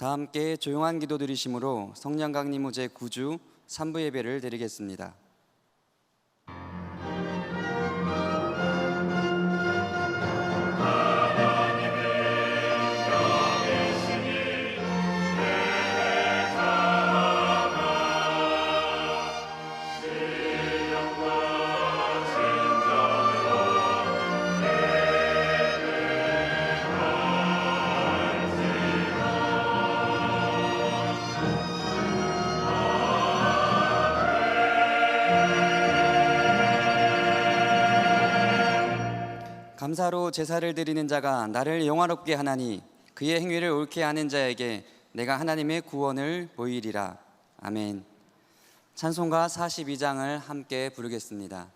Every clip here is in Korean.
다 함께 조용한 기도 드리심으로 성령 강림 제 9주 3부 예배를 드리겠습니다. 감사로 제사를 드리는 자가 나를 영화롭게 하나니 그의 행위를 옳게 하는 자에게 내가 하나님의 구원을 보이리라. 아멘. 찬송가 42장을 함께 부르겠습니다.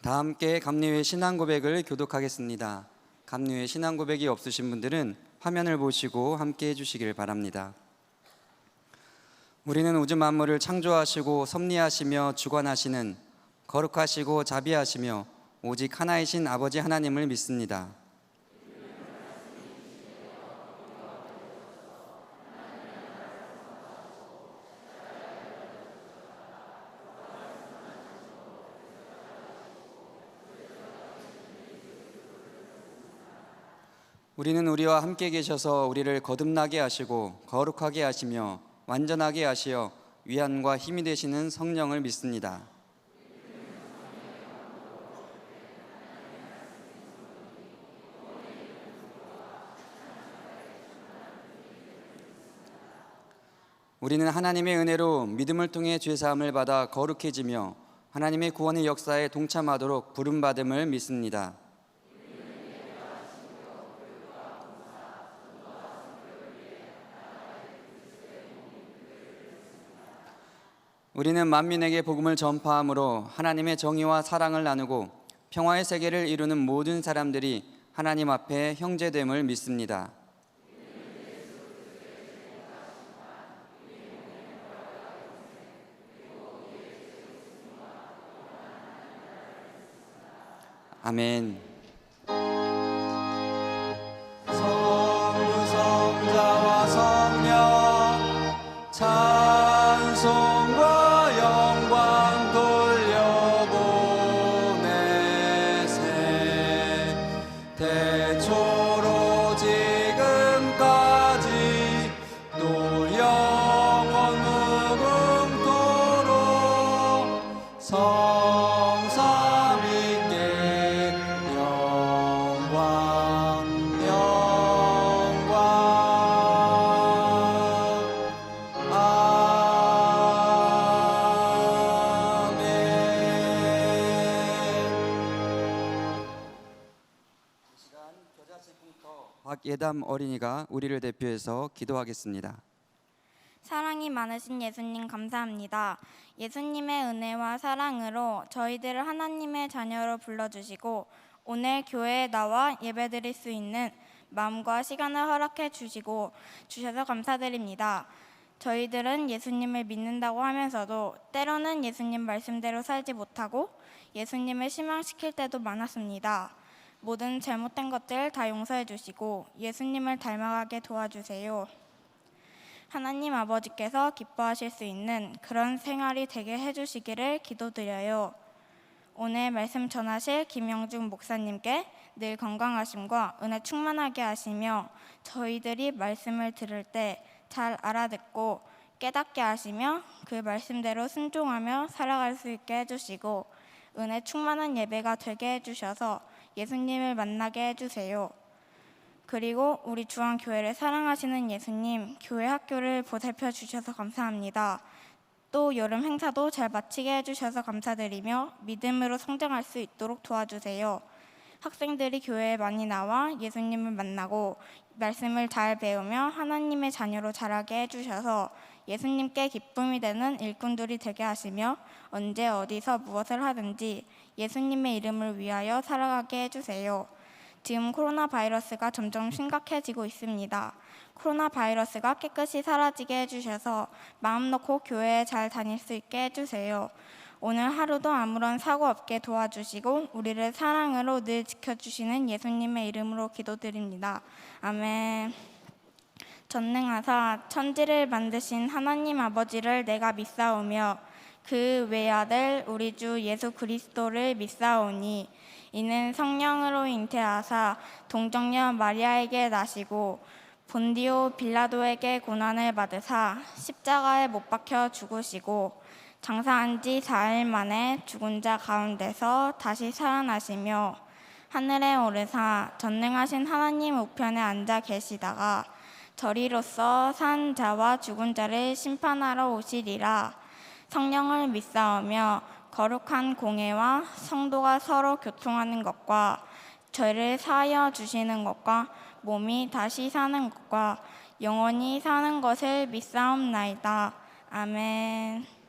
다 함께 감리회 신앙 고백을 교독하겠습니다. 감리회 신앙 고백이 없으신 분들은 화면을 보시고 함께 해주시길 바랍니다. 우리는 우주 만물을 창조하시고 섭리하시며 주관하시는 거룩하시고 자비하시며 오직 하나이신 아버지 하나님을 믿습니다. 우리는 우리와 함께 계셔서 우리를 거듭나게 하시고 거룩하게 하시며 완전하게 하시어 위안과 힘이 되시는 성령을 믿습니다. 우리는 하나님의 은혜로 믿음을 통해 죄사함을 받아 거룩해지며 하나님의 구원의 역사에 동참하도록 부름받음을 믿습니다. 우리는 만민에게 복음을 전파함으로 하나님의 정의와 사랑을 나누고 평화의 세계를 이루는 모든 사람들이 하나님 앞에 형제됨을 믿습니다. 아멘. 성부 성자와 성령 찬송과 영광 돌려보내세 태초로 지금까지 또 영원 무궁토록 성삼위께 영광 영광 이 시간 겨자씨풍터 박예담 어린이가 우리를 대표해서 기도하겠습니다. 사랑이 많으신 예수님 감사합니다. 예수님의 은혜와 사랑으로 저희들을 하나님의 자녀로 불러주시고 오늘 교회에 나와 예배드릴 수 있는 마음과 시간을 허락해 주셔서 감사드립니다. 저희들은 예수님을 믿는다고 하면서도 때로는 예수님 말씀대로 살지 못하고 예수님을 실망시킬 때도 많았습니다. 모든 잘못된 것들 다 용서해 주시고 예수님을 닮아가게 도와주세요. 하나님 아버지께서 기뻐하실 수 있는 그런 생활이 되게 해주시기를 기도드려요. 오늘 말씀 전하실 김영중 목사님께 늘 건강하심과 은혜 충만하게 하시며 저희들이 말씀을 들을 때 잘 알아듣고 깨닫게 하시며 그 말씀대로 순종하며 살아갈 수 있게 해주시고 은혜 충만한 예배가 되게 해주셔서 예수님을 만나게 해주세요. 그리고 우리 중앙교회를 사랑하시는 예수님, 교회 학교를 보살펴 주셔서 감사합니다. 또 여름 행사도 잘 마치게 해주셔서 감사드리며 믿음으로 성장할 수 있도록 도와주세요. 학생들이 교회에 많이 나와 예수님을 만나고 말씀을 잘 배우며 하나님의 자녀로 자라게 해주셔서 예수님께 기쁨이 되는 일꾼들이 되게 하시며 언제 어디서 무엇을 하든지 예수님의 이름을 위하여 살아가게 해주세요. 지금 코로나 바이러스가 점점 심각해지고 있습니다. 코로나 바이러스가 깨끗이 사라지게 해주셔서 마음 놓고 교회에 잘 다닐 수 있게 해주세요. 오늘 하루도 아무런 사고 없게 도와주시고 우리를 사랑으로 늘 지켜주시는 예수님의 이름으로 기도드립니다. 아멘. 전능하사 천지를 만드신 하나님 아버지를 내가 믿사오며 그 외아들 우리 주 예수 그리스도를 믿사오니 이는 성령으로 잉태하사 동정녀 마리아에게 나시고 본디오 빌라도에게 고난을 받으사 십자가에 못 박혀 죽으시고 장사한 지 4일 만에 죽은 자 가운데서 다시 살아나시며 하늘에 오르사 전능하신 하나님 우편에 앉아 계시다가 저리로서 산 자와 죽은 자를 심판하러 오시리라. 성령을 믿사오며 거룩한 공회와 성도가 서로 교통하는 것과 죄를 사하여 주시는 것과 몸이 다시 사는 것과 영원히 사는 것을 믿사옵나이다. 아멘.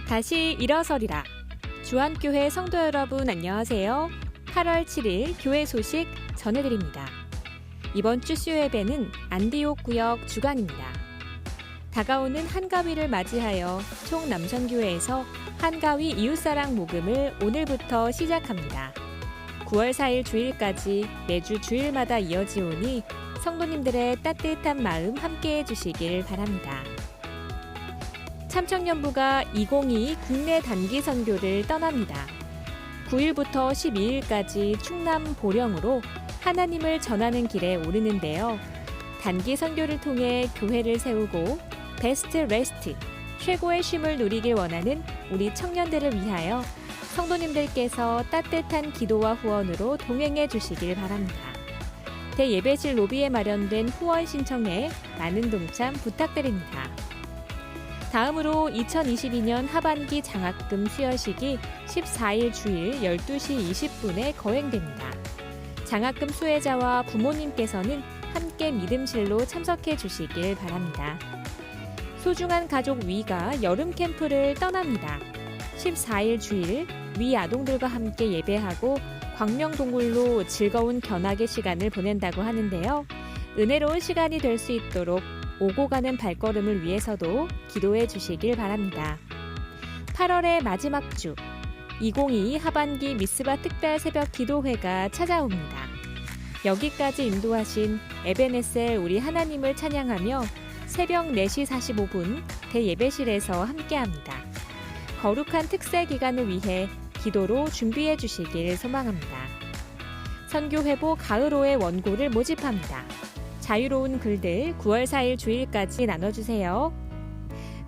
다시 일어서리라. 주안교회 성도 여러분 안녕하세요. 8월 7일 교회 소식 전해드립니다. 이번 주 수요 예배는 안디옥 구역 주간입니다. 다가오는 한가위를 맞이하여 총남선교회에서 한가위 이웃사랑 모금을 오늘부터 시작합니다. 9월 4일 주일까지 매주 주일마다 이어지오니 성도님들의 따뜻한 마음 함께해 주시길 바랍니다. 참청년부가 2022 국내 단기 선교를 떠납니다. 9일부터 12일까지 충남 보령으로 하나님을 전하는 길에 오르는데요. 단기 선교를 통해 교회를 세우고 베스트 레스트, 최고의 쉼을 누리길 원하는 우리 청년들을 위하여 성도님들께서 따뜻한 기도와 후원으로 동행해 주시길 바랍니다. 대예배실 로비에 마련된 후원 신청에 많은 동참 부탁드립니다. 다음으로 2022년 하반기 장학금 수여식이 14일 주일 12시 20분에 거행됩니다. 장학금 수혜자와 부모님께서는 함께 믿음실로 참석해 주시길 바랍니다. 소중한 가족 위가 여름 캠프를 떠납니다. 14일 주일 위 아동들과 함께 예배하고 광명동굴로 즐거운 견학의 시간을 보낸다고 하는데요. 은혜로운 시간이 될 수 있도록 오고 가는 발걸음을 위해서도 기도해 주시길 바랍니다. 8월의 마지막 주, 2022 하반기 미스바 특별 새벽 기도회가 찾아옵니다. 여기까지 인도하신 에베네셀 우리 하나님을 찬양하며 새벽 4시 45분 대예배실에서 함께합니다. 거룩한 특세 기간을 위해 기도로 준비해 주시길 소망합니다. 선교회보 가을호의 원고를 모집합니다. 자유로운 글들 9월 4일 주일까지 나눠주세요.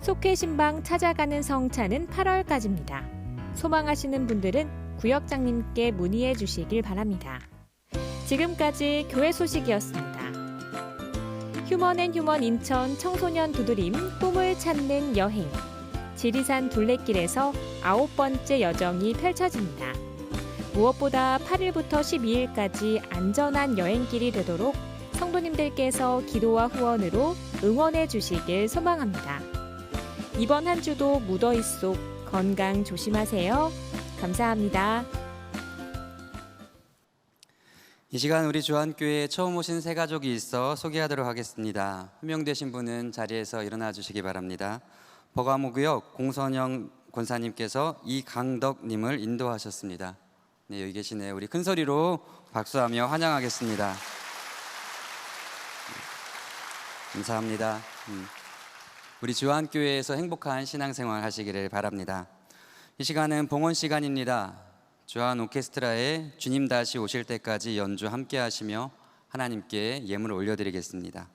속회 신방 찾아가는 성찬은 8월까지입니다. 소망하시는 분들은 구역장님께 문의해 주시길 바랍니다. 지금까지 교회 소식이었습니다. 휴먼앤휴먼 인천 청소년 두드림 꿈을 찾는 여행. 지리산 둘레길에서 9번째 여정이 펼쳐집니다. 무엇보다 8일부터 12일까지 안전한 여행길이 되도록 성도님들께서 기도와 후원으로 응원해 주시길 소망합니다. 이번 한 주도 무더위 속 건강 조심하세요. 감사합니다. 이 시간 우리 주안교회에 처음 오신 새 가족이 있어 소개하도록 하겠습니다. 호명되신 분은 자리에서 일어나 주시기 바랍니다. 버가모구역 공선영 권사님께서 이강덕님을 인도하셨습니다. 네, 여기 계시네요. 우리 큰 소리로 박수하며 환영하겠습니다. 감사합니다. 우리 주안교회에서 행복한 신앙생활 하시기를 바랍니다. 이 시간은 봉헌 시간입니다. 주안 오케스트라의 주님 다시 오실 때까지 연주 함께 하시며 하나님께 예물을 올려드리겠습니다.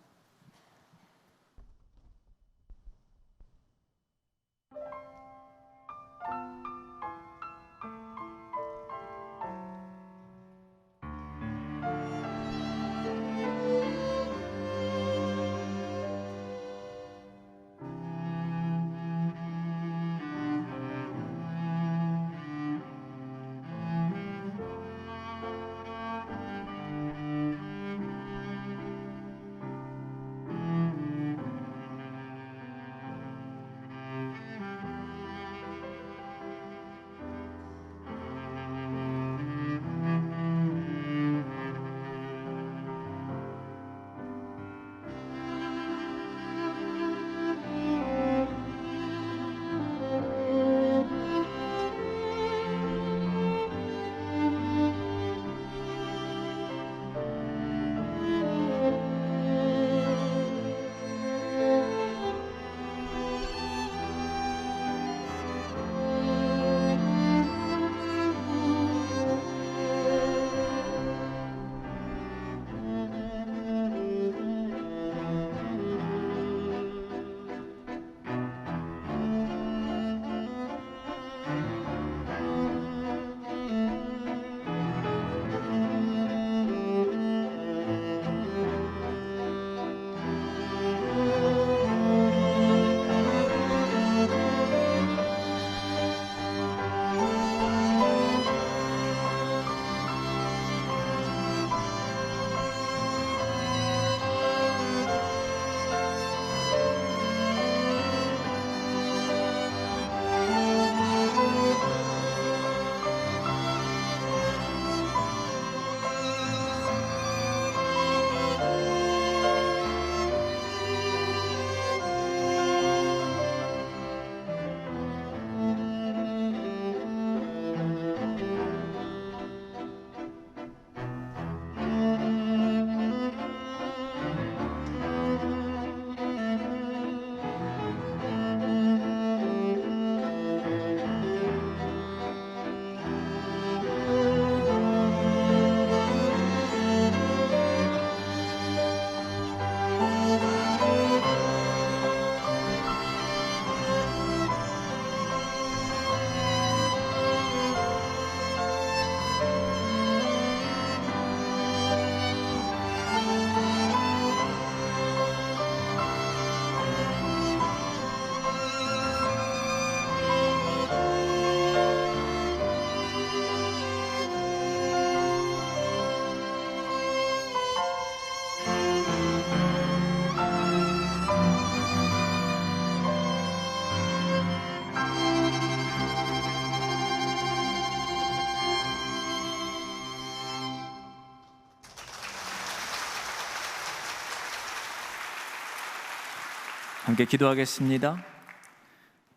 함께 기도하겠습니다.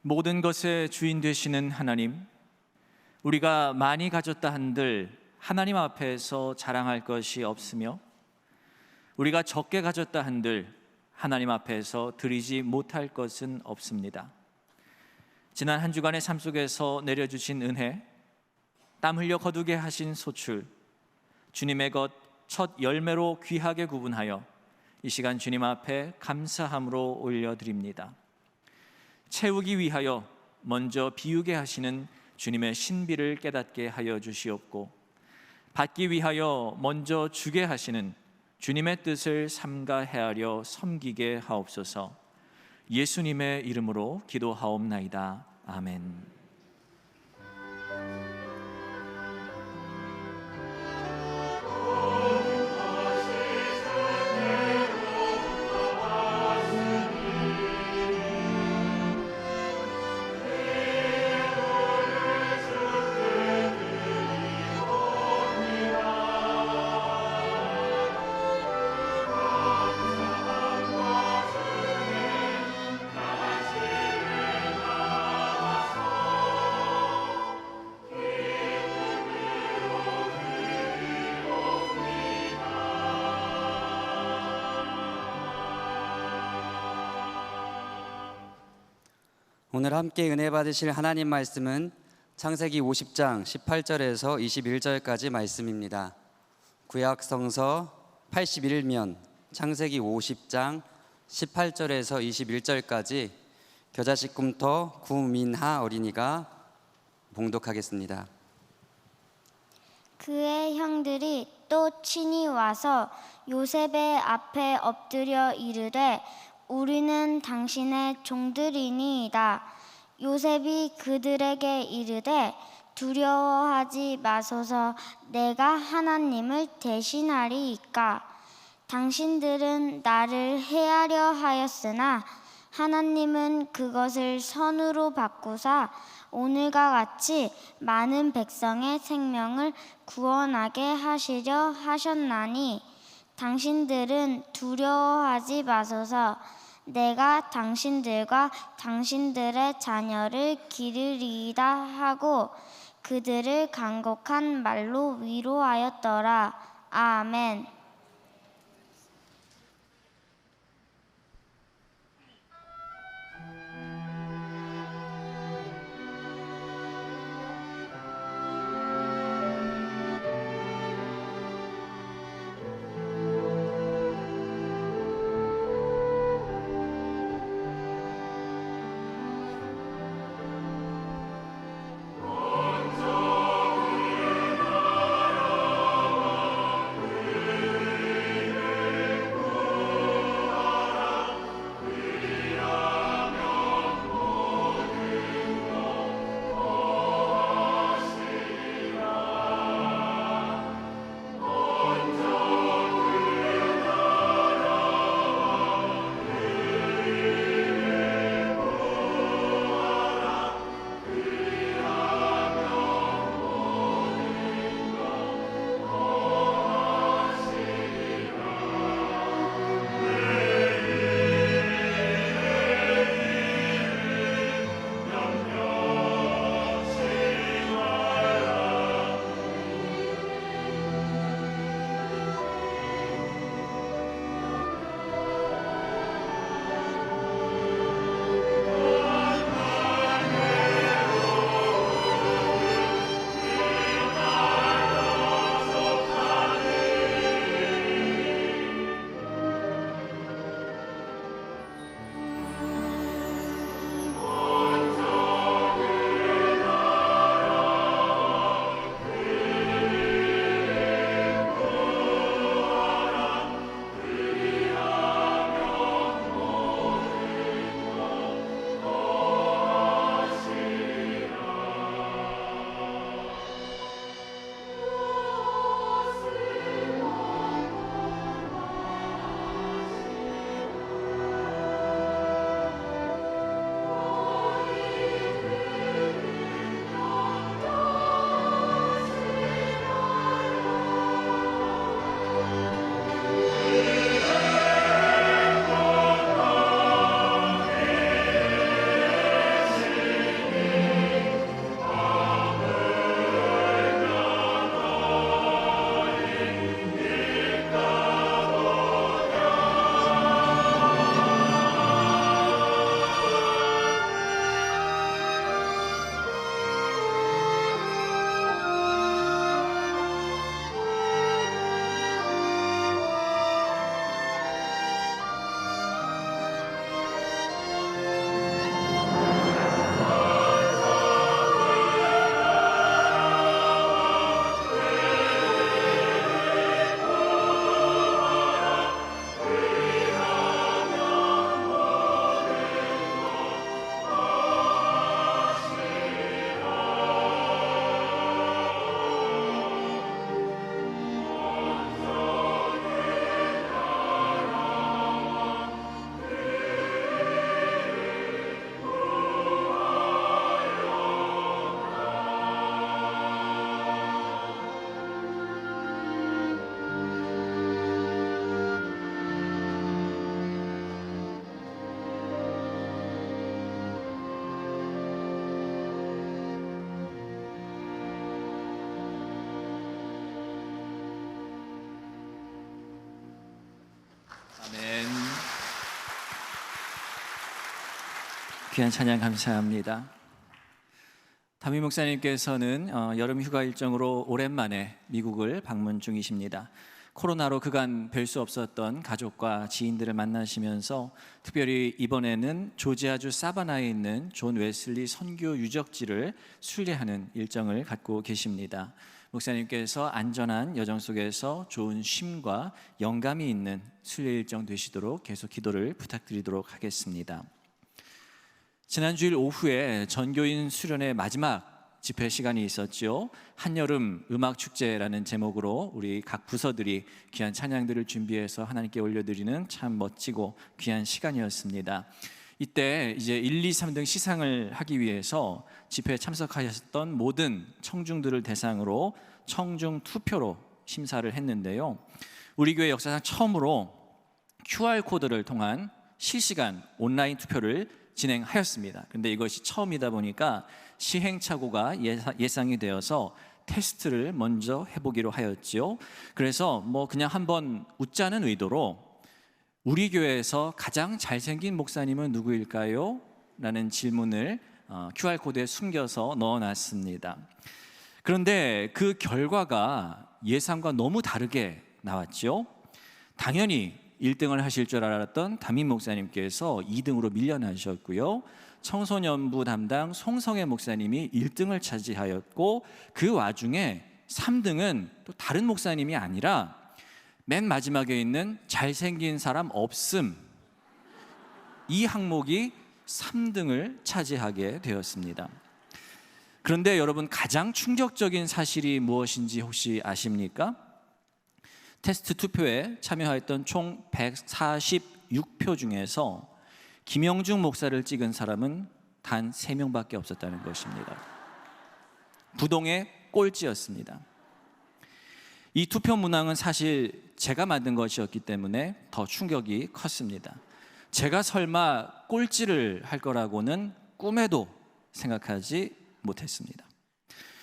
모든 것의 주인 되시는 하나님, 우리가 많이 가졌다 한들 하나님 앞에서 자랑할 것이 없으며 우리가 적게 가졌다 한들 하나님 앞에서 드리지 못할 것은 없습니다. 지난 한 주간의 삶 속에서 내려주신 은혜, 땀 흘려 거두게 하신 소출, 주님의 것 첫 열매로 귀하게 구분하여 이 시간 주님 앞에 감사함으로 올려드립니다. 채우기 위하여 먼저 비우게 하시는 주님의 신비를 깨닫게 하여 주시옵고, 받기 위하여 먼저 주게 하시는 주님의 뜻을 삼가 헤아려 섬기게 하옵소서. 예수님의 이름으로 기도하옵나이다. 아멘. 오늘 함께 은혜 받으실 하나님 말씀은 창세기 50장 18절에서 21절까지 말씀입니다. 구약 성서 81면 창세기 50장 18절에서 21절까지 겨자씨 꿈터 구민하 어린이가 봉독하겠습니다. 그의 형들이 또 친히 와서 요셉의 앞에 엎드려 이르되 우리는 당신의 종들이니이다. 요셉이 그들에게 이르되 두려워하지 마소서. 내가 하나님을 대신하리이까. 당신들은 나를 해하려 하였으나 하나님은 그것을 선으로 바꾸사 오늘과 같이 많은 백성의 생명을 구원하게 하시려 하셨나니 당신들은 두려워하지 마소서. 내가 당신들과 당신들의 자녀를 기르리이다 하고 그들을 간곡한 말로 위로하였더라. 아멘. 귀한 찬양 감사합니다. 담임 목사님께서는 여름 휴가 일정으로 오랜만에 미국을 방문 중이십니다. 코로나로 그간 뵐 수 없었던 가족과 지인들을 만나시면서 특별히 이번에는 조지아주 사바나에 있는 존 웨슬리 선교 유적지를 순례하는 일정을 갖고 계십니다. 목사님께서 안전한 여정 속에서 좋은 쉼과 영감이 있는 순례 일정 되시도록 계속 기도를 부탁드리도록 하겠습니다. 지난 주일 오후에 전교인 수련회 마지막 집회 시간이 있었죠. 한여름 음악축제라는 제목으로 우리 각 부서들이 귀한 찬양들을 준비해서 하나님께 올려드리는 참 멋지고 귀한 시간이었습니다. 이때 이제 1, 2, 3등 시상을 하기 위해서 집회에 참석하셨던 모든 청중들을 대상으로 청중 투표로 심사를 했는데요. 우리 교회 역사상 처음으로 QR코드를 통한 실시간 온라인 투표를 진행하였습니다. 그런데 이것이 처음이다 보니까 시행착오가 예상이 되어서 테스트를 먼저 해보기로 하였지요. 그래서 그냥 한번 웃자는 의도로 우리 교회에서 가장 잘생긴 목사님은 누구일까요? 라는 질문을 QR코드에 숨겨서 넣어놨습니다. 그런데 그 결과가 예상과 너무 다르게 나왔죠. 당연히 1등을 하실 줄 알았던 담임 목사님께서 2등으로 밀려나셨고요. 청소년부 담당 송성애 목사님이 1등을 차지하였고, 그 와중에 3등은 또 다른 목사님이 아니라 맨 마지막에 있는 잘생긴 사람 없음, 이 항목이 3등을 차지하게 되었습니다. 그런데 여러분, 가장 충격적인 사실이 무엇인지 혹시 아십니까? 테스트 투표에 참여하였던 총 146표 중에서 김영중 목사를 찍은 사람은 단 3명밖에 없었다는 것입니다. 부동의 꼴찌였습니다. 이 투표 문항은 사실 제가 만든 것이었기 때문에 더 충격이 컸습니다. 제가 설마 꼴찌를 할 거라고는 꿈에도 생각하지 못했습니다.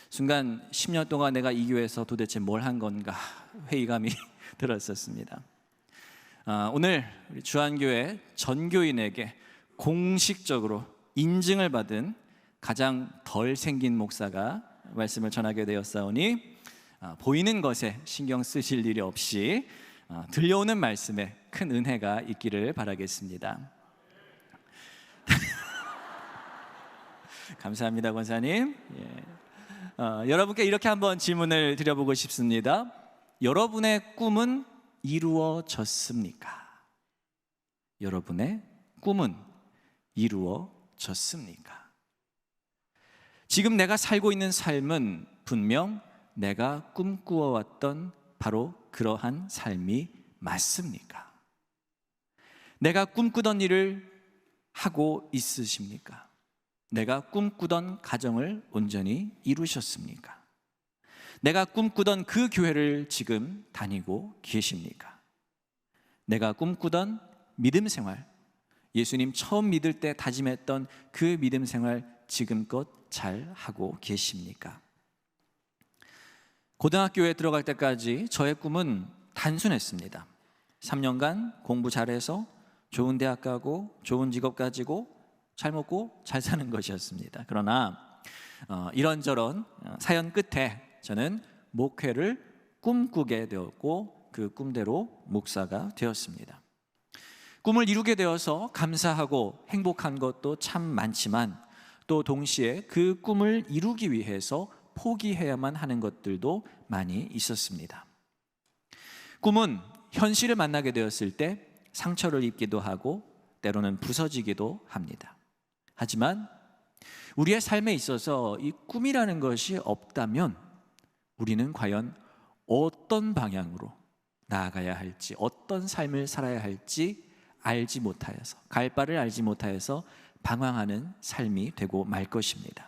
순간 10년 동안 내가 이 교회에서 도대체 뭘 한 건가 회의감이 들었었습니다. 오늘 우리 주한교회 전교인에게 공식적으로 인증을 받은 가장 덜 생긴 목사가 말씀을 전하게 되었사오니 보이는 것에 신경 쓰실 일이 없이 들려오는 말씀에 큰 은혜가 있기를 바라겠습니다. 감사합니다, 권사님. 여러분께 이렇게 한번 질문을 드려보고 싶습니다. 여러분의 꿈은 이루어졌습니까? 여러분의 꿈은 이루어졌습니까? 지금 내가 살고 있는 삶은 분명 내가 꿈꾸어왔던 바로 그러한 삶이 맞습니까? 내가 꿈꾸던 일을 하고 있으십니까? 내가 꿈꾸던 가정을 온전히 이루셨습니까? 내가 꿈꾸던 그 교회를 지금 다니고 계십니까? 내가 꿈꾸던 믿음 생활, 예수님 처음 믿을 때 다짐했던 그 믿음 생활 지금껏 잘 하고 계십니까? 고등학교에 들어갈 때까지 저의 꿈은 단순했습니다. 3년간 공부 잘해서 좋은 대학 가고 좋은 직업 가지고 잘 먹고 잘 사는 것이었습니다. 그러나 이런저런 사연 끝에 저는 목회를 꿈꾸게 되었고 그 꿈대로 목사가 되었습니다. 꿈을 이루게 되어서 감사하고 행복한 것도 참 많지만 또 동시에 그 꿈을 이루기 위해서 포기해야만 하는 것들도 많이 있었습니다. 꿈은 현실을 만나게 되었을 때 상처를 입기도 하고 때로는 부서지기도 합니다. 하지만 우리의 삶에 있어서 이 꿈이라는 것이 없다면 우리는 과연 어떤 방향으로 나아가야 할지, 어떤 삶을 살아야 할지 알지 못하여서, 갈 바를 알지 못하여서 방황하는 삶이 되고 말 것입니다.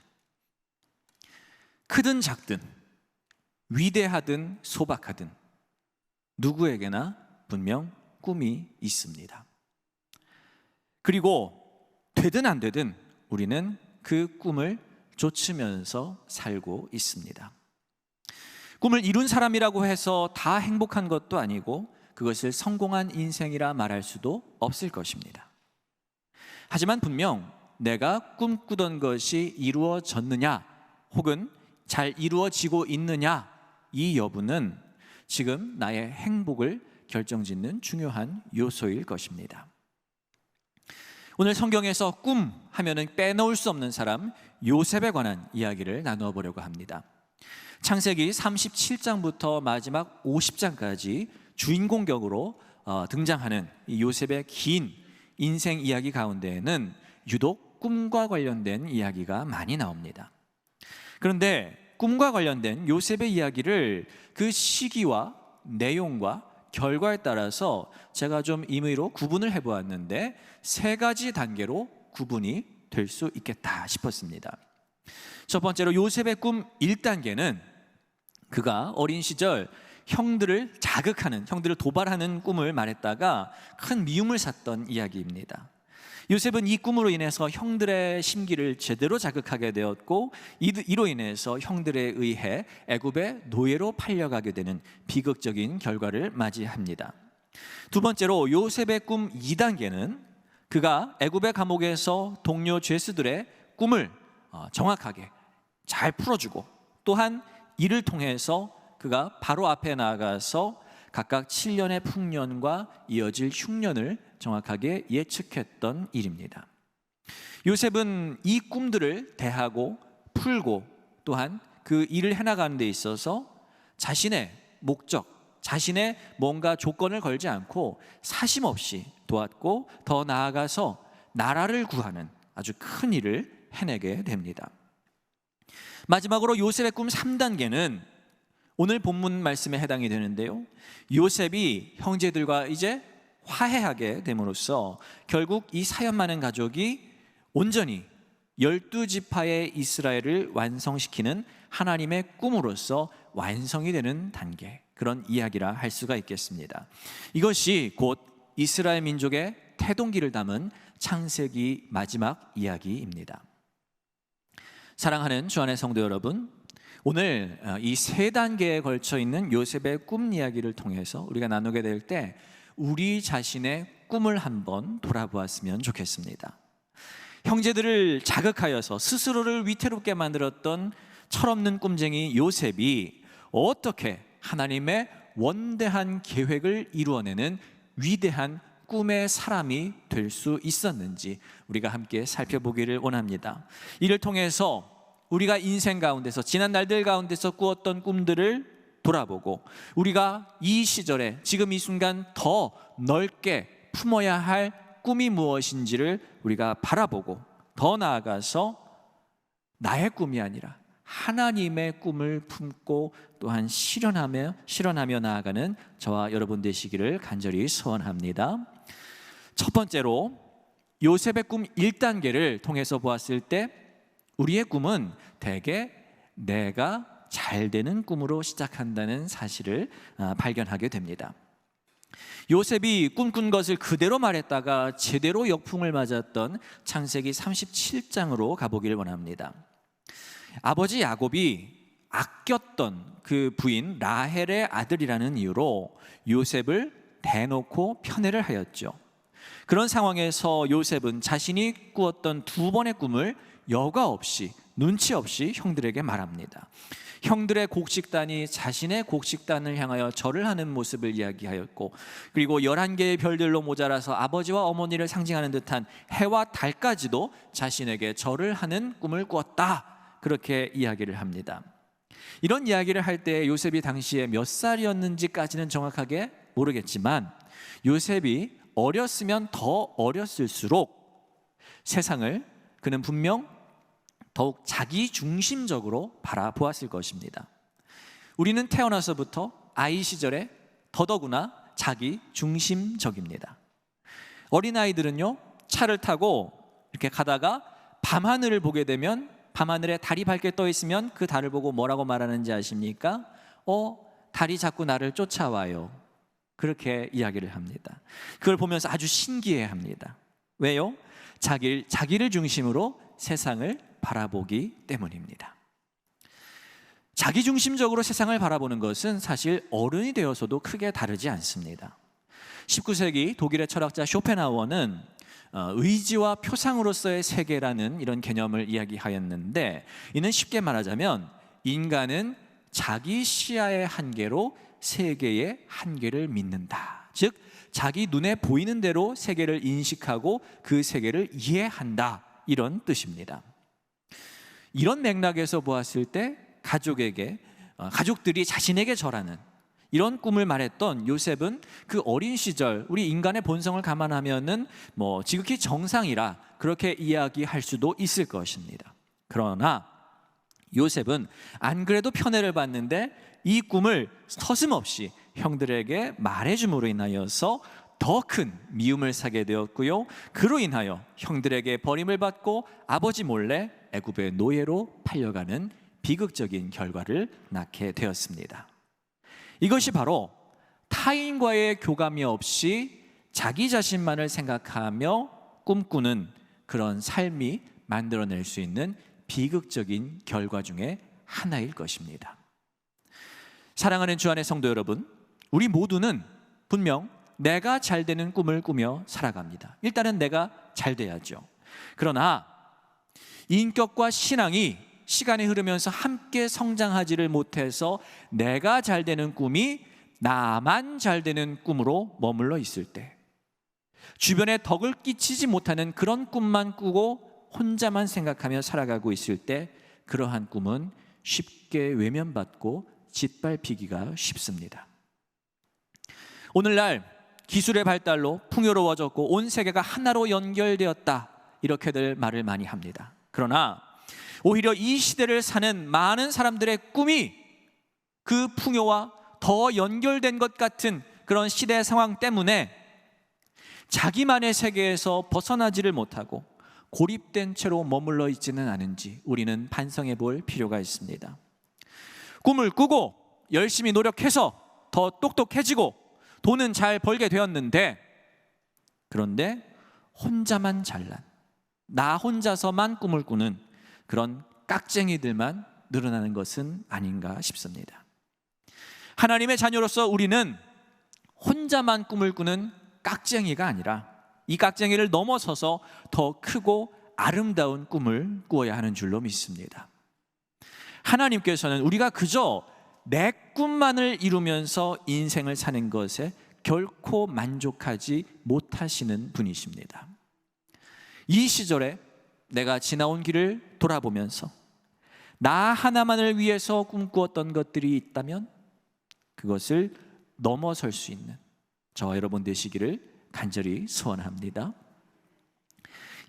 크든 작든, 위대하든 소박하든 누구에게나 분명 꿈이 있습니다. 그리고 되든 안 되든 우리는 그 꿈을 좇으면서 살고 있습니다. 꿈을 이룬 사람이라고 해서 다 행복한 것도 아니고 그것을 성공한 인생이라 말할 수도 없을 것입니다. 하지만 분명 내가 꿈꾸던 것이 이루어졌느냐 혹은 잘 이루어지고 있느냐, 이 여부는 지금 나의 행복을 결정짓는 중요한 요소일 것입니다. 오늘 성경에서 꿈 하면은 빼놓을 수 없는 사람 요셉에 관한 이야기를 나누어 보려고 합니다. 창세기 37장부터 마지막 50장까지 주인공 격으로 등장하는 이 요셉의 긴 인생 이야기 가운데에는 유독 꿈과 관련된 이야기가 많이 나옵니다. 그런데 꿈과 관련된 요셉의 이야기를 그 시기와 내용과 결과에 따라서 제가 좀 임의로 구분을 해보았는데 3가지 단계로 구분이 될 수 있겠다 싶었습니다. 첫 번째로 요셉의 꿈 1단계는 그가 어린 시절 형들을 자극하는, 형들을 도발하는 꿈을 말했다가 큰 미움을 샀던 이야기입니다. 요셉은 이 꿈으로 인해서 형들의 심기를 제대로 자극하게 되었고, 이로 인해서 형들에 의해 애굽의 노예로 팔려가게 되는 비극적인 결과를 맞이합니다. 두 번째로 요셉의 꿈 2단계는 그가 애굽의 감옥에서 동료 죄수들의 꿈을 정확하게 잘 풀어주고, 또한 이를 통해서 그가 바로 앞에 나아가서 각각 7년의 풍년과 이어질 흉년을 정확하게 예측했던 일입니다. 요셉은 이 꿈들을 대하고 풀고 또한 그 일을 해나가는 데 있어서 자신의 목적, 자신의 뭔가 조건을 걸지 않고 사심 없이 도왔고, 더 나아가서 나라를 구하는 아주 큰 일을 해내게 됩니다. 마지막으로 요셉의 꿈 3단계는 오늘 본문 말씀에 해당이 되는데요, 요셉이 형제들과 이제 화해하게 됨으로써 결국 이 사연 많은 가족이 온전히 12지파의 이스라엘을 완성시키는 하나님의 꿈으로서 완성이 되는 단계, 그런 이야기라 할 수가 있겠습니다. 이것이 곧 이스라엘 민족의 태동기를 담은 창세기 마지막 이야기입니다. 사랑하는 주안의 성도 여러분, 오늘 이 3단계에 걸쳐 있는 요셉의 꿈 이야기를 통해서 우리가 나누게 될 때 우리 자신의 꿈을 한번 돌아보았으면 좋겠습니다. 형제들을 자극하여서 스스로를 위태롭게 만들었던 철없는 꿈쟁이 요셉이 어떻게 하나님의 원대한 계획을 이루어내는 위대한 꿈의 사람이 될 수 있었는지 우리가 함께 살펴보기를 원합니다. 이를 통해서 우리가 인생 가운데서, 지난 날들 가운데서 꾸었던 꿈들을 돌아보고, 우리가 이 시절에 지금 이 순간 더 넓게 품어야 할 꿈이 무엇인지를 우리가 바라보고, 더 나아가서 나의 꿈이 아니라 하나님의 꿈을 품고 또한 실현하며 나아가는 저와 여러분 되시기를 간절히 소원합니다. 첫 번째로 요셉의 꿈 1단계를 통해서 보았을 때 우리의 꿈은 대개 내가 잘 되는 꿈으로 시작한다는 사실을 발견하게 됩니다. 요셉이 꿈꾼 것을 그대로 말했다가 제대로 역풍을 맞았던 창세기 37장으로 가보기를 원합니다. 아버지 야곱이 아꼈던 그 부인 라헬의 아들이라는 이유로 요셉을 대놓고 편애를 하였죠. 그런 상황에서 요셉은 자신이 꾸었던 2번의 꿈을 여과 없이, 눈치 없이 형들에게 말합니다. 형들의 곡식단이 자신의 곡식단을 향하여 절을 하는 모습을 이야기하였고, 그리고 11개의 별들로 모자라서 아버지와 어머니를 상징하는 듯한 해와 달까지도 자신에게 절을 하는 꿈을 꾸었다, 그렇게 이야기를 합니다. 이런 이야기를 할 때 요셉이 당시에 몇 살이었는지까지는 정확하게 모르겠지만, 요셉이 어렸으면 더 어렸을수록 세상을 그는 분명 더욱 자기 중심적으로 바라보았을 것입니다. 우리는 태어나서부터 아이 시절에 더더구나 자기 중심적입니다. 어린아이들은요, 차를 타고 이렇게 가다가 밤하늘을 보게 되면, 밤하늘에 달이 밝게 떠 있으면 그 달을 보고 뭐라고 말하는지 아십니까? 달이 자꾸 나를 쫓아와요. 그렇게 이야기를 합니다. 그걸 보면서 아주 신기해합니다. 왜요? 자기를 중심으로 세상을 바라보기 때문입니다. 자기중심적으로 세상을 바라보는 것은 사실 어른이 되어서도 크게 다르지 않습니다. 19세기 독일의 철학자 쇼펜하우어는 의지와 표상으로서의 세계라는 이런 개념을 이야기하였는데, 이는 쉽게 말하자면 인간은 자기 시야의 한계로 세계의 한계를 믿는다. 즉 자기 눈에 보이는 대로 세계를 인식하고 그 세계를 이해한다, 이런 뜻입니다. 이런 맥락에서 보았을 때 가족들이 자신에게 절하는 이런 꿈을 말했던 요셉은 그 어린 시절 우리 인간의 본성을 감안하면은 지극히 정상이라 그렇게 이야기할 수도 있을 것입니다. 그러나 요셉은 안 그래도 편애를 받는데 이 꿈을 서슴없이 형들에게 말해줌으로 인하여서 더 큰 미움을 사게 되었고요, 그로 인하여 형들에게 버림을 받고 아버지 몰래 애굽의 노예로 팔려가는 비극적인 결과를 낳게 되었습니다. 이것이 바로 타인과의 교감이 없이 자기 자신만을 생각하며 꿈꾸는 그런 삶이 만들어낼 수 있는 비극적인 결과 중에 하나일 것입니다. 사랑하는 주 안의 성도 여러분, 우리 모두는 분명 내가 잘 되는 꿈을 꾸며 살아갑니다. 일단은 내가 잘 돼야죠. 그러나 인격과 신앙이 시간이 흐르면서 함께 성장하지를 못해서 내가 잘 되는 꿈이 나만 잘 되는 꿈으로 머물러 있을 때, 주변에 덕을 끼치지 못하는 그런 꿈만 꾸고 혼자만 생각하며 살아가고 있을 때, 그러한 꿈은 쉽게 외면받고 짓밟히기가 쉽습니다. 오늘날 기술의 발달로 풍요로워졌고 온 세계가 하나로 연결되었다, 이렇게들 말을 많이 합니다. 그러나 오히려 이 시대를 사는 많은 사람들의 꿈이 그 풍요와 더 연결된 것 같은 그런 시대 상황 때문에 자기만의 세계에서 벗어나지를 못하고 고립된 채로 머물러 있지는 않은지 우리는 반성해 볼 필요가 있습니다. 꿈을 꾸고 열심히 노력해서 더 똑똑해지고 돈은 잘 벌게 되었는데, 그런데 혼자만 잘난, 나 혼자서만 꿈을 꾸는 그런 깍쟁이들만 늘어나는 것은 아닌가 싶습니다. 하나님의 자녀로서 우리는 혼자만 꿈을 꾸는 깍쟁이가 아니라 이 깍쟁이를 넘어서서 더 크고 아름다운 꿈을 꾸어야 하는 줄로 믿습니다. 하나님께서는 우리가 그저 내 꿈만을 이루면서 인생을 사는 것에 결코 만족하지 못하시는 분이십니다. 이 시절에 내가 지나온 길을 돌아보면서 나 하나만을 위해서 꿈꾸었던 것들이 있다면 그것을 넘어설 수 있는 저와 여러분 되시기를 간절히 소원합니다.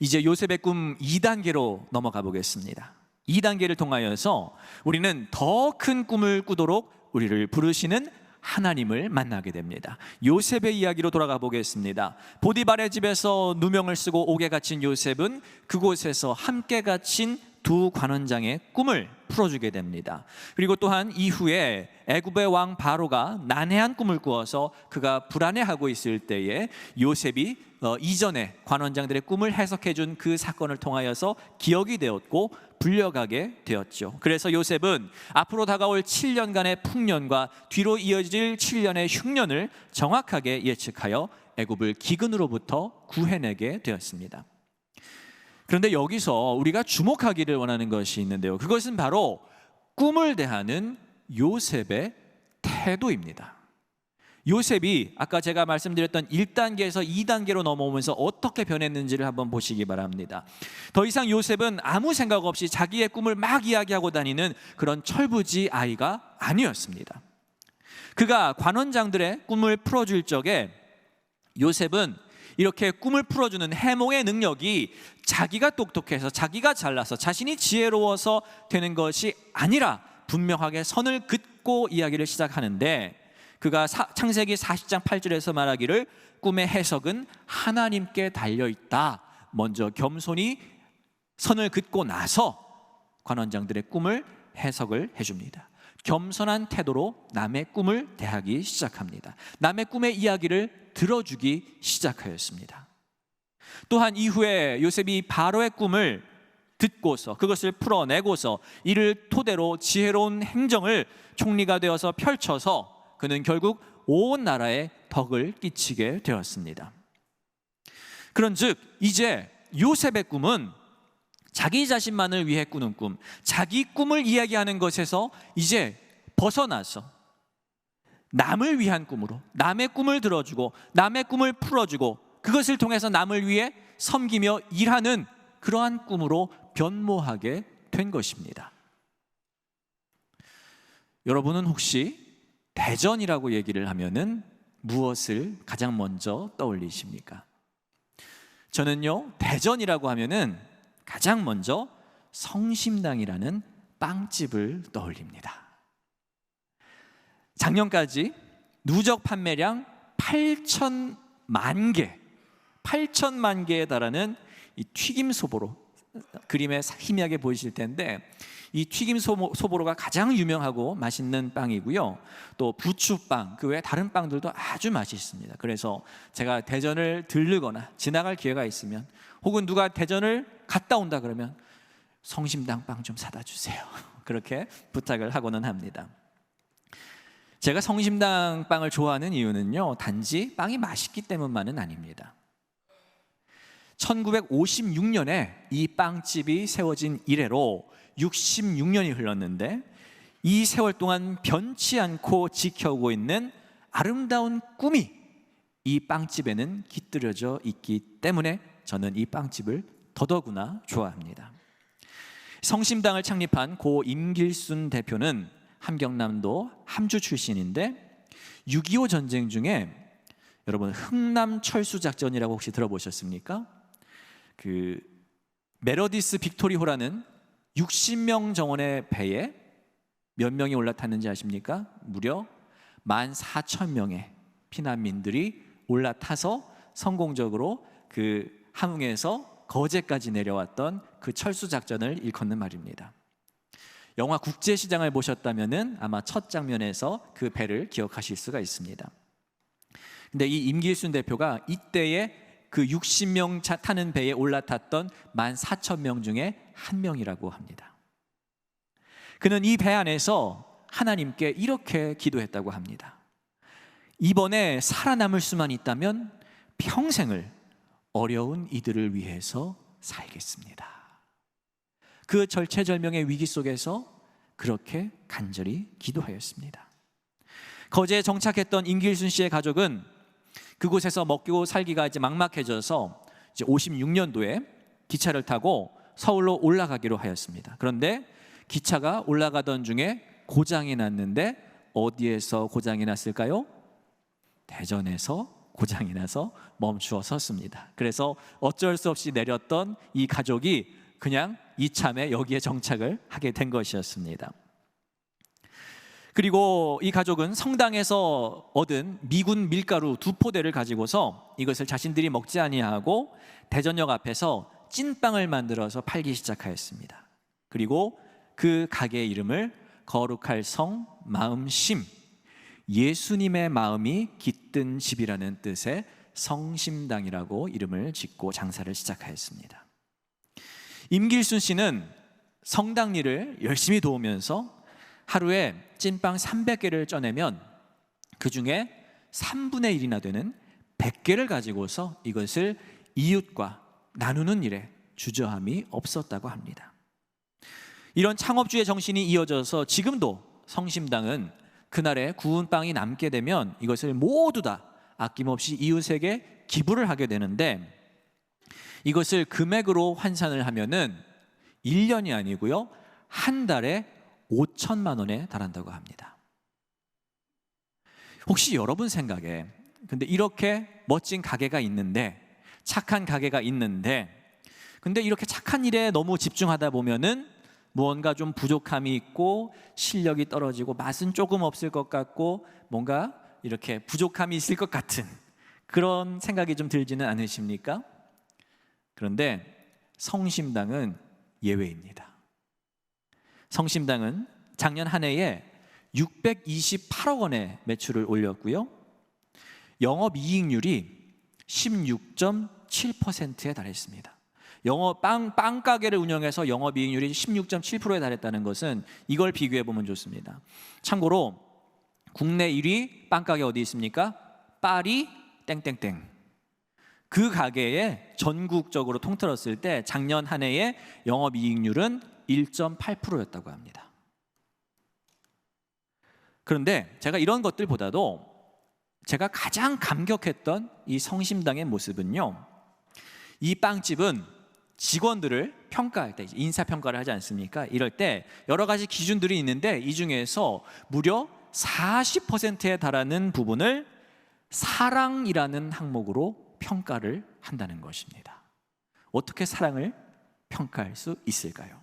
이제 요셉의 꿈 2단계로 넘어가 보겠습니다. 2단계를 통하여서 우리는 더 큰 꿈을 꾸도록 우리를 부르시는 하나님을 만나게 됩니다. 요셉의 이야기로 돌아가 보겠습니다. 보디발의 집에서 누명을 쓰고 옥에 갇힌 요셉은 그곳에서 함께 갇힌 두 관원장의 꿈을 풀어주게 됩니다. 그리고 또한 이후에 애굽의 왕 바로가 난해한 꿈을 꾸어서 그가 불안해하고 있을 때에 요셉이 이전에 관원장들의 꿈을 해석해준 그 사건을 통하여서 기억이 되었고 불려가게 되었죠. 그래서 요셉은 앞으로 다가올 7년간의 풍년과 뒤로 이어질 7년의 흉년을 정확하게 예측하여 애굽을 기근으로부터 구해내게 되었습니다. 그런데 여기서 우리가 주목하기를 원하는 것이 있는데요, 그것은 바로 꿈을 대하는 요셉의 태도입니다. 요셉이 아까 제가 말씀드렸던 1단계에서 2단계로 넘어오면서 어떻게 변했는지를 한번 보시기 바랍니다. 더 이상 요셉은 아무 생각 없이 자기의 꿈을 막 이야기하고 다니는 그런 철부지 아이가 아니었습니다. 그가 관원장들의 꿈을 풀어줄 적에 요셉은 이렇게 꿈을 풀어주는 해몽의 능력이 자기가 똑똑해서 자기가 잘나서 자신이 지혜로워서 되는 것이 아니라 분명하게 선을 긋고 이야기를 시작하는데, 그가 창세기 40장 8절에서 말하기를 꿈의 해석은 하나님께 달려있다, 먼저 겸손히 선을 긋고 나서 관원장들의 꿈을 해석을 해줍니다. 겸손한 태도로 남의 꿈을 대하기 시작합니다. 남의 꿈의 이야기를 들어주기 시작하였습니다. 또한 이후에 요셉이 바로의 꿈을 듣고서 그것을 풀어내고서 이를 토대로 지혜로운 행정을 총리가 되어서 펼쳐서 그는 결국 온 나라에 덕을 끼치게 되었습니다. 그런즉 이제 요셉의 꿈은 자기 자신만을 위해 꾸는 꿈, 자기 꿈을 이야기하는 것에서 이제 벗어나서 남을 위한 꿈으로, 남의 꿈을 들어주고 남의 꿈을 풀어주고 그것을 통해서 남을 위해 섬기며 일하는 그러한 꿈으로 변모하게 된 것입니다. 여러분은 혹시 대전이라고 얘기를 하면은 무엇을 가장 먼저 떠올리십니까? 저는요, 대전이라고 하면은 가장 먼저 성심당이라는 빵집을 떠올립니다. 작년까지 누적 판매량 8천만 개에 달하는 이 튀김 소보로, 그림에 희미하게 보이실 텐데 이 튀김 소보로가 가장 유명하고 맛있는 빵이고요. 또 부추빵, 그 외에 다른 빵들도 아주 맛있습니다. 그래서 제가 대전을 들르거나 지나갈 기회가 있으면, 혹은 누가 대전을 갔다 온다 그러면 성심당 빵 좀 사다 주세요. 그렇게 부탁을 하고는 합니다. 제가 성심당 빵을 좋아하는 이유는요, 단지 빵이 맛있기 때문만은 아닙니다. 1956년에 이 빵집이 세워진 이래로 66년이 흘렀는데, 이 세월 동안 변치 않고 지켜오고 있는 아름다운 꿈이 이 빵집에는 깃들여져 있기 때문에 저는 이 빵집을 더더구나 좋아합니다. 성심당을 창립한 고 임길순 대표는 함경남도 함주 출신인데 6.25 전쟁 중에 여러분 흥남 철수 작전이라고 혹시 들어보셨습니까? 그 메러디스 빅토리호라는 60명 정원의 배에 몇 명이 올라탔는지 아십니까? 무려 14,000명의 피난민들이 올라타서 성공적으로 그 함흥에서 거제까지 내려왔던 그 철수 작전을 일컫는 말입니다. 영화 국제시장을 보셨다면은 아마 첫 장면에서 그 배를 기억하실 수가 있습니다. 근데 이 임길순 대표가 이때에 그 60명 타는 배에 올라탔던 14,000명 중에 한 명이라고 합니다. 그는 이 배 안에서 하나님께 이렇게 기도했다고 합니다. 이번에 살아남을 수만 있다면 평생을 어려운 이들을 위해서 살겠습니다. 그 절체절명의 위기 속에서 그렇게 간절히 기도하였습니다. 거제에 정착했던 임길순 씨의 가족은 그곳에서 먹고 살기가 이제 막막해져서 이제 56년도에 기차를 타고 서울로 올라가기로 하였습니다. 그런데 기차가 올라가던 중에 고장이 났는데 어디에서 고장이 났을까요? 대전에서 고장이 나서 멈추어 섰습니다. 그래서 어쩔 수 없이 내렸던 이 가족이 그냥 이참에 여기에 정착을 하게 된 것이었습니다. 그리고 이 가족은 성당에서 얻은 미군 밀가루 2포대를 가지고서 이것을 자신들이 먹지 아니하고 대전역 앞에서 찐빵을 만들어서 팔기 시작하였습니다. 그리고 그 가게의 이름을 거룩할 성 마음심, 예수님의 마음이 깃든 집이라는 뜻의 성심당이라고 이름을 짓고 장사를 시작하였습니다. 임길순 씨는 성당 일을 열심히 도우면서 하루에 찐빵 300개를 쪄내면 그 중에 3분의 1이나 되는 100개를 가지고서 이것을 이웃과 나누는 일에 주저함이 없었다고 합니다. 이런 창업주의 정신이 이어져서 지금도 성심당은 그날에 구운 빵이 남게 되면 이것을 모두 다 아낌없이 이웃에게 기부를 하게 되는데, 이것을 금액으로 환산을 하면은 1년이 아니고요, 한 달에 5천만 원에 달한다고 합니다. 혹시 여러분 생각에, 근데 이렇게 멋진 가게가 있는데, 착한 가게가 있는데, 근데 이렇게 착한 일에 너무 집중하다 보면은 무언가 좀 부족함이 있고 실력이 떨어지고 맛은 조금 없을 것 같고 뭔가 이렇게 부족함이 있을 것 같은 그런 생각이 좀 들지는 않으십니까? 그런데 성심당은 예외입니다. 성심당은 작년 한 해에 628억 원의 매출을 올렸고요, 영업이익률이 16.7%에 달했습니다. 빵 가게를 운영해서 영업이익률이 16.7%에 달했다는 것은 이걸 비교해 보면 좋습니다. 참고로 국내 1위 빵 가게 어디 있습니까? 파리 땡땡땡. 그 가게에 전국적으로 통틀었을 때 작년 한 해의 영업이익률은 1.8%였다고 합니다. 그런데 제가 이런 것들보다도 제가 가장 감격했던 이 성심당의 모습은요, 이 빵집은 직원들을 평가할 때, 인사평가를 하지 않습니까? 이럴 때 여러 가지 기준들이 있는데 이 중에서 무려 40%에 달하는 부분을 사랑이라는 항목으로 평가를 한다는 것입니다. 어떻게 사랑을 평가할 수 있을까요?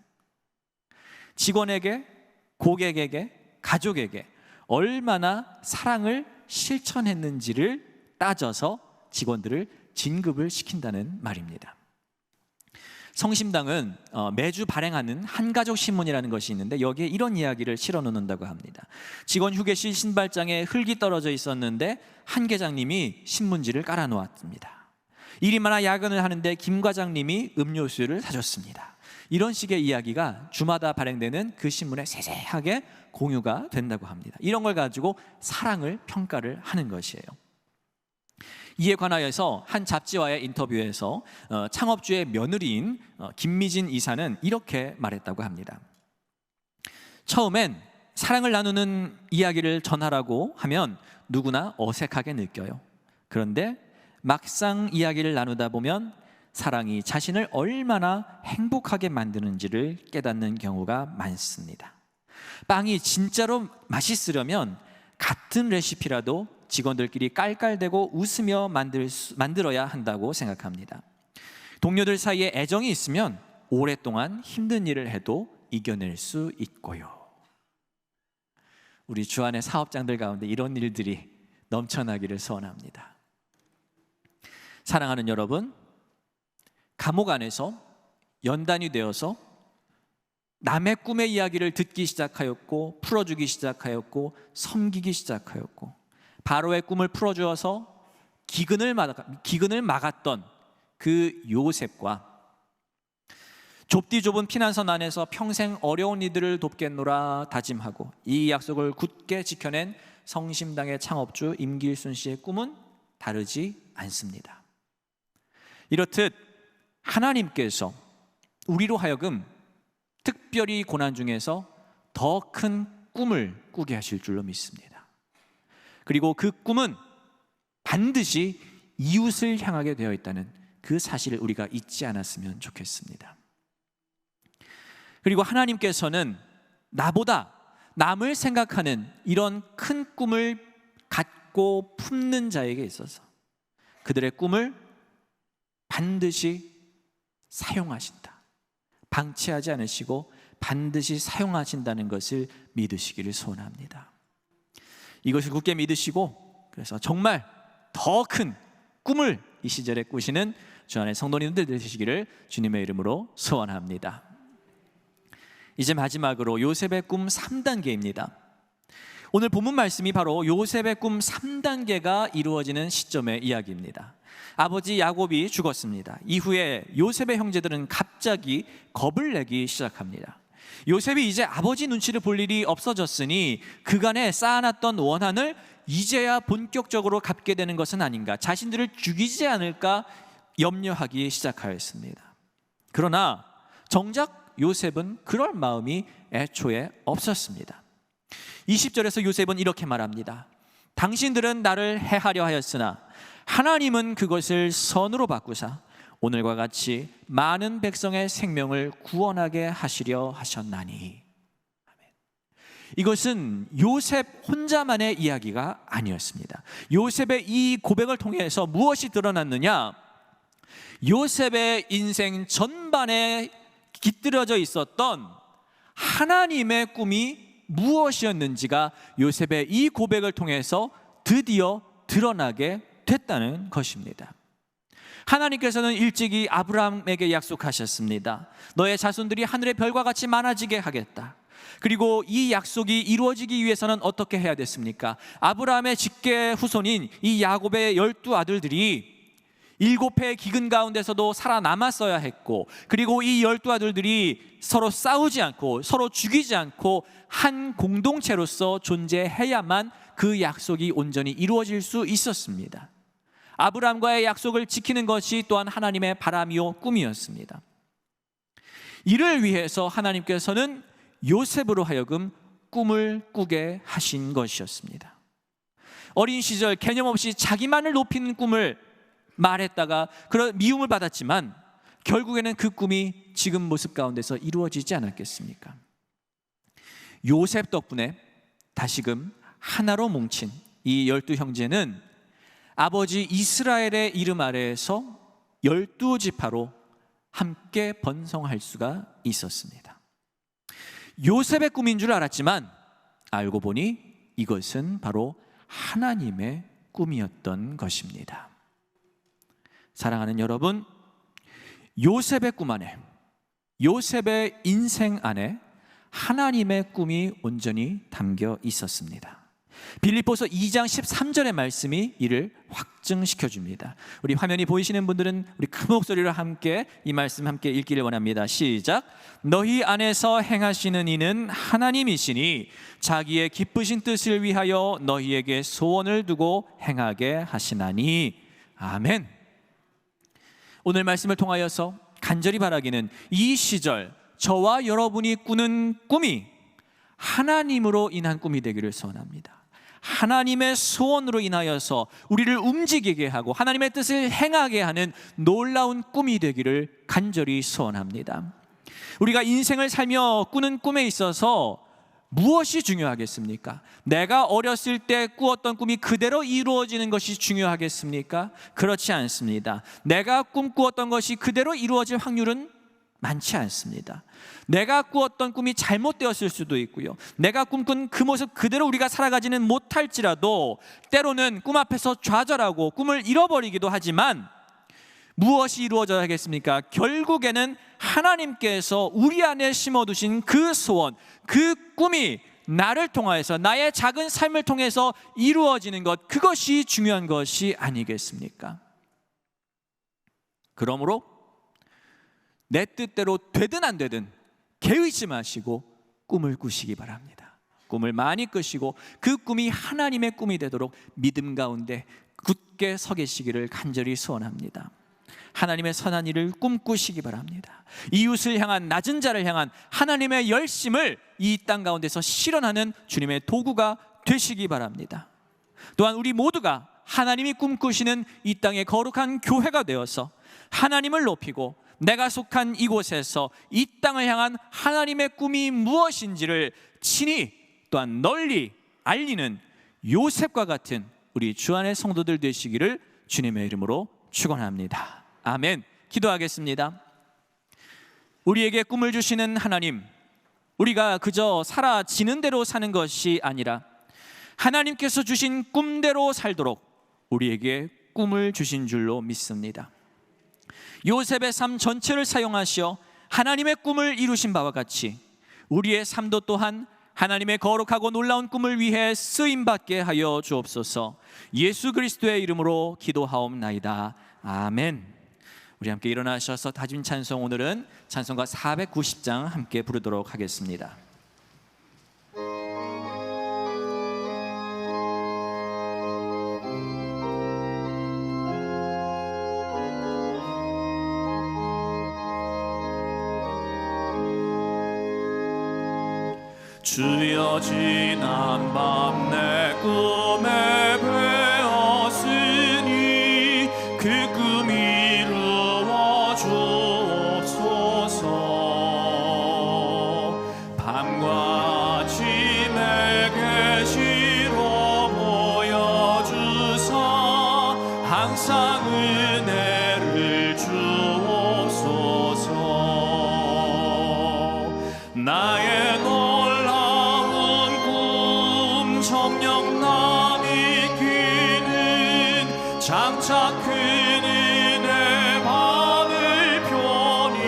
직원에게, 고객에게, 가족에게 얼마나 사랑을 실천했는지를 따져서 직원들을 진급을 시킨다는 말입니다. 성심당은 매주 발행하는 한가족 신문이라는 것이 있는데 여기에 이런 이야기를 실어 놓는다고 합니다. 직원 휴게실 신발장에 흙이 떨어져 있었는데 한 계장님이 신문지를 깔아 놓았습니다. 일이 많아 야근을 하는데 김 과장님이 음료수를 사줬습니다. 이런 식의 이야기가 주마다 발행되는 그 신문에 세세하게 공유가 된다고 합니다. 이런 걸 가지고 사랑을 평가를 하는 것이에요. 이에 관하여서 한 잡지와의 인터뷰에서 창업주의 며느리인 김미진 이사는 이렇게 말했다고 합니다. 처음엔 사랑을 나누는 이야기를 전하라고 하면 누구나 어색하게 느껴요. 그런데 막상 이야기를 나누다 보면 사랑이 자신을 얼마나 행복하게 만드는지를 깨닫는 경우가 많습니다. 빵이 진짜로 맛있으려면 같은 레시피라도 직원들끼리 깔깔대고 웃으며 만들어야 한다고 생각합니다. 동료들 사이에 애정이 있으면 오랫동안 힘든 일을 해도 이겨낼 수 있고요. 우리 주안의 사업장들 가운데 이런 일들이 넘쳐나기를 소원합니다. 사랑하는 여러분, 감옥 안에서 연단이 되어서 남의 꿈의 이야기를 듣기 시작하였고 풀어주기 시작하였고 섬기기 시작하였고 바로의 꿈을 풀어주어서 기근을 막았던 그 요셉과 좁디 좁은 피난선 안에서 평생 어려운 이들을 돕겠노라 다짐하고 이 약속을 굳게 지켜낸 성심당의 창업주 임길순 씨의 꿈은 다르지 않습니다. 이렇듯 하나님께서 우리로 하여금 특별히 고난 중에서 더 큰 꿈을 꾸게 하실 줄로 믿습니다. 그리고 그 꿈은 반드시 이웃을 향하게 되어 있다는 그 사실을 우리가 잊지 않았으면 좋겠습니다. 그리고 하나님께서는 나보다 남을 생각하는 이런 큰 꿈을 갖고 품는 자에게 있어서 그들의 꿈을 반드시 사용하신다. 방치하지 않으시고 반드시 사용하신다는 것을 믿으시기를 소원합니다. 이것을 굳게 믿으시고 그래서 정말 더 큰 꿈을 이 시절에 꾸시는 주안의 성도님들 되시기를 주님의 이름으로 소원합니다. 이제 마지막으로 요셉의 꿈 3단계입니다. 오늘 본문 말씀이 바로 요셉의 꿈 3단계가 이루어지는 시점의 이야기입니다. 아버지 야곱이 죽었습니다. 이후에 요셉의 형제들은 갑자기 겁을 내기 시작합니다. 요셉이 이제 아버지 눈치를 볼 일이 없어졌으니 그간에 쌓아놨던 원한을 이제야 본격적으로 갚게 되는 것은 아닌가, 자신들을 죽이지 않을까 염려하기 시작하였습니다. 그러나 정작 요셉은 그럴 마음이 애초에 없었습니다. 20절에서 요셉은 이렇게 말합니다. 당신들은 나를 해하려 하였으나 하나님은 그것을 선으로 바꾸사 오늘과 같이 많은 백성의 생명을 구원하게 하시려 하셨나니. 아멘. 이것은 요셉 혼자만의 이야기가 아니었습니다. 요셉의 이 고백을 통해서 무엇이 드러났느냐? 요셉의 인생 전반에 깃들여져 있었던 하나님의 꿈이 무엇이었는지가 요셉의 이 고백을 통해서 드디어 드러나게 됐다는 것입니다. 하나님께서는 일찍이 아브라함에게 약속하셨습니다. 너의 자손들이 하늘의 별과 같이 많아지게 하겠다. 그리고 이 약속이 이루어지기 위해서는 어떻게 해야 됐습니까? 아브라함의 직계 후손인 이 야곱의 12아들들이 7해의 기근 가운데서도 살아남았어야 했고, 그리고 이 12아들들이 서로 싸우지 않고 서로 죽이지 않고 한 공동체로서 존재해야만 그 약속이 온전히 이루어질 수 있었습니다. 아브라함과의 약속을 지키는 것이 또한 하나님의 바람이요 꿈이었습니다. 이를 위해서 하나님께서는 요셉으로 하여금 꿈을 꾸게 하신 것이었습니다. 어린 시절 개념 없이 자기만을 높이는 꿈을 말했다가 그런 미움을 받았지만 결국에는 그 꿈이 지금 모습 가운데서 이루어지지 않았겠습니까? 요셉 덕분에 다시금 하나로 뭉친 이 12형제는 아버지 이스라엘의 이름 아래에서 12지파로 함께 번성할 수가 있었습니다. 요셉의 꿈인 줄 알았지만 알고 보니 이것은 바로 하나님의 꿈이었던 것입니다. 사랑하는 여러분, 요셉의 꿈 안에, 요셉의 인생 안에 하나님의 꿈이 온전히 담겨 있었습니다. 빌립보서 2장 13절의 말씀이 이를 확증시켜 줍니다. 우리 화면이 보이시는 분들은 우리 큰 목소리로 함께 이 말씀 함께 읽기를 원합니다. 시작. 너희 안에서 행하시는 이는 하나님이시니 자기의 기쁘신 뜻을 위하여 너희에게 소원을 두고 행하게 하시나니. 아멘. 오늘 말씀을 통하여서 간절히 바라기는 이 시절 저와 여러분이 꾸는 꿈이 하나님으로 인한 꿈이 되기를 소원합니다. 하나님의 소원으로 인하여서 우리를 움직이게 하고 하나님의 뜻을 행하게 하는 놀라운 꿈이 되기를 간절히 소원합니다. 우리가 인생을 살며 꾸는 꿈에 있어서 무엇이 중요하겠습니까? 내가 어렸을 때 꾸었던 꿈이 그대로 이루어지는 것이 중요하겠습니까? 그렇지 않습니다. 내가 꿈꾸었던 것이 그대로 이루어질 확률은 많지 않습니다. 내가 꾸었던 꿈이 잘못되었을 수도 있고요, 내가 꿈꾼 그 모습 그대로 우리가 살아가지는 못할지라도 때로는 꿈 앞에서 좌절하고 꿈을 잃어버리기도 하지만 무엇이 이루어져야겠습니까? 결국에는 하나님께서 우리 안에 심어두신 그 소원, 그 꿈이 나를 통하여서 나의 작은 삶을 통해서 이루어지는 것, 그것이 중요한 것이 아니겠습니까? 그러므로 내 뜻대로 되든 안 되든 개의치 마시고 꿈을 꾸시기 바랍니다. 꿈을 많이 꾸시고 그 꿈이 하나님의 꿈이 되도록 믿음 가운데 굳게 서 계시기를 간절히 소원합니다. 하나님의 선한 일을 꿈꾸시기 바랍니다. 이웃을 향한, 낮은 자를 향한 하나님의 열심을 이 땅 가운데서 실현하는 주님의 도구가 되시기 바랍니다. 또한 우리 모두가 하나님이 꿈꾸시는 이 땅의 거룩한 교회가 되어서 하나님을 높이고 내가 속한 이곳에서 이 땅을 향한 하나님의 꿈이 무엇인지를 친히 또한 널리 알리는 요셉과 같은 우리 주 안의 성도들 되시기를 주님의 이름으로 축원합니다. 아멘. 기도하겠습니다. 우리에게 꿈을 주시는 하나님, 우리가 그저 살아지는 대로 사는 것이 아니라 하나님께서 주신 꿈대로 살도록 우리에게 꿈을 주신 줄로 믿습니다. 요셉의 삶 전체를 사용하시어 하나님의 꿈을 이루신 바와 같이 우리의 삶도 또한 하나님의 거룩하고 놀라운 꿈을 위해 쓰임받게 하여 주옵소서. 예수 그리스도의 이름으로 기도하옵나이다. 아멘. 우리 함께 일어나셔서 다짐 찬송, 오늘은 찬송가 490장 함께 부르도록 하겠습니다. 주여 지난 밤 내 꿈에 배었으니 그 꿈 이루어 주옵소서. 밤과 아침 내게 실어 보여주사 항상 은혜를 주옵소서. 나의 정녕 남이기는 장차 큰 은혜 받을 편이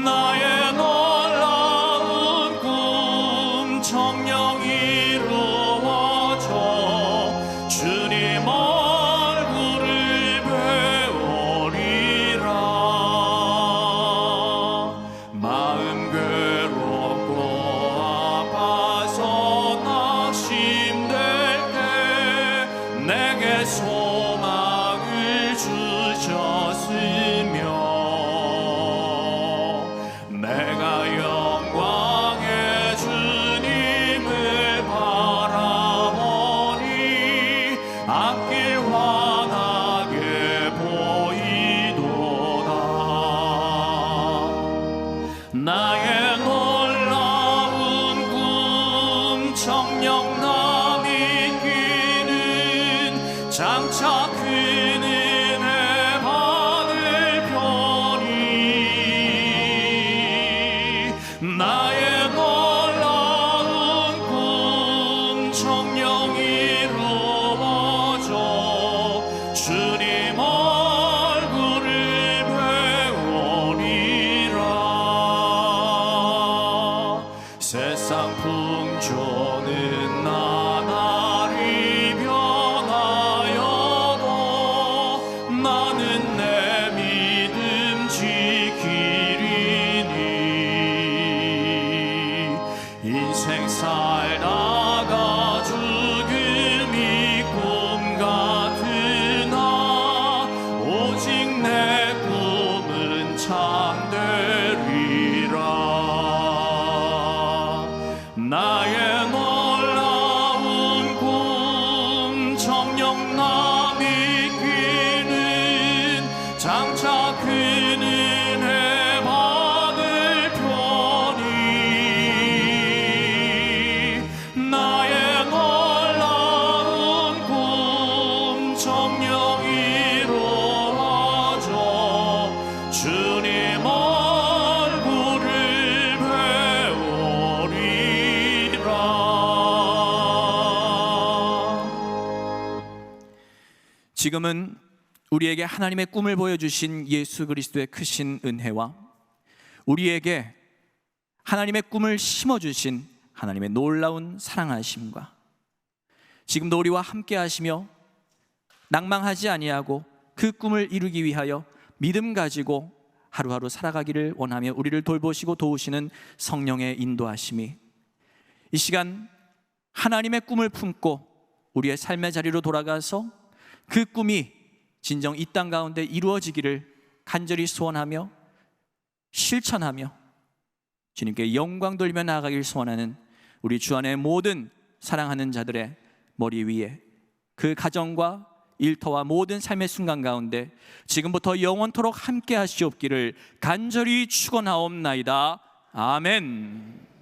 나의 놀라운 꿈 정녕 이루어져 주님 얼굴을 배우리라. 마음 괴롭고 낙심될 때 내게 소망을 주셨으며 내가 영광의 주님을 바라보니 앞길 환하게 보이도다. 나의 놀라운 꿈 정녕 남이 끼는 장차 큰 은혜 받을 편이 나의 놀라운 꿈 정녕 이루어져 주님 얼굴을 배우리라. 세상 풍조는 나날이 변하여도 나는 내 믿음 지키리니 인생 살다가 죽음이 꿈 같으나 오직 내 꿈은 참되리라. 나의 놀라운 꿈 정녕 남이 끼는 장차 큰 은혜 받을 편이 나의 놀라운 꿈 정녕 이루어져 주님 얼굴을 배우리라. 지금은 우리에게 하나님의 꿈을 보여주신 예수 그리스도의 크신 은혜와 우리에게 하나님의 꿈을 심어주신 하나님의 놀라운 사랑하심과 지금도 우리와 함께 하시며 낭망하지 아니하고 그 꿈을 이루기 위하여 믿음 가지고 하루하루 살아가기를 원하며 우리를 돌보시고 도우시는 성령의 인도하심이 이 시간 하나님의 꿈을 품고 우리의 삶의 자리로 돌아가서 그 꿈이 진정 이 땅 가운데 이루어지기를 간절히 소원하며 실천하며 주님께 영광 돌리며 나아가길 소원하는 우리 주 안의 모든 사랑하는 자들의 머리 위에 그 가정과 일터와 모든 삶의 순간 가운데 지금부터 영원토록 함께 하시옵기를 간절히 축원하옵나이다. 아멘.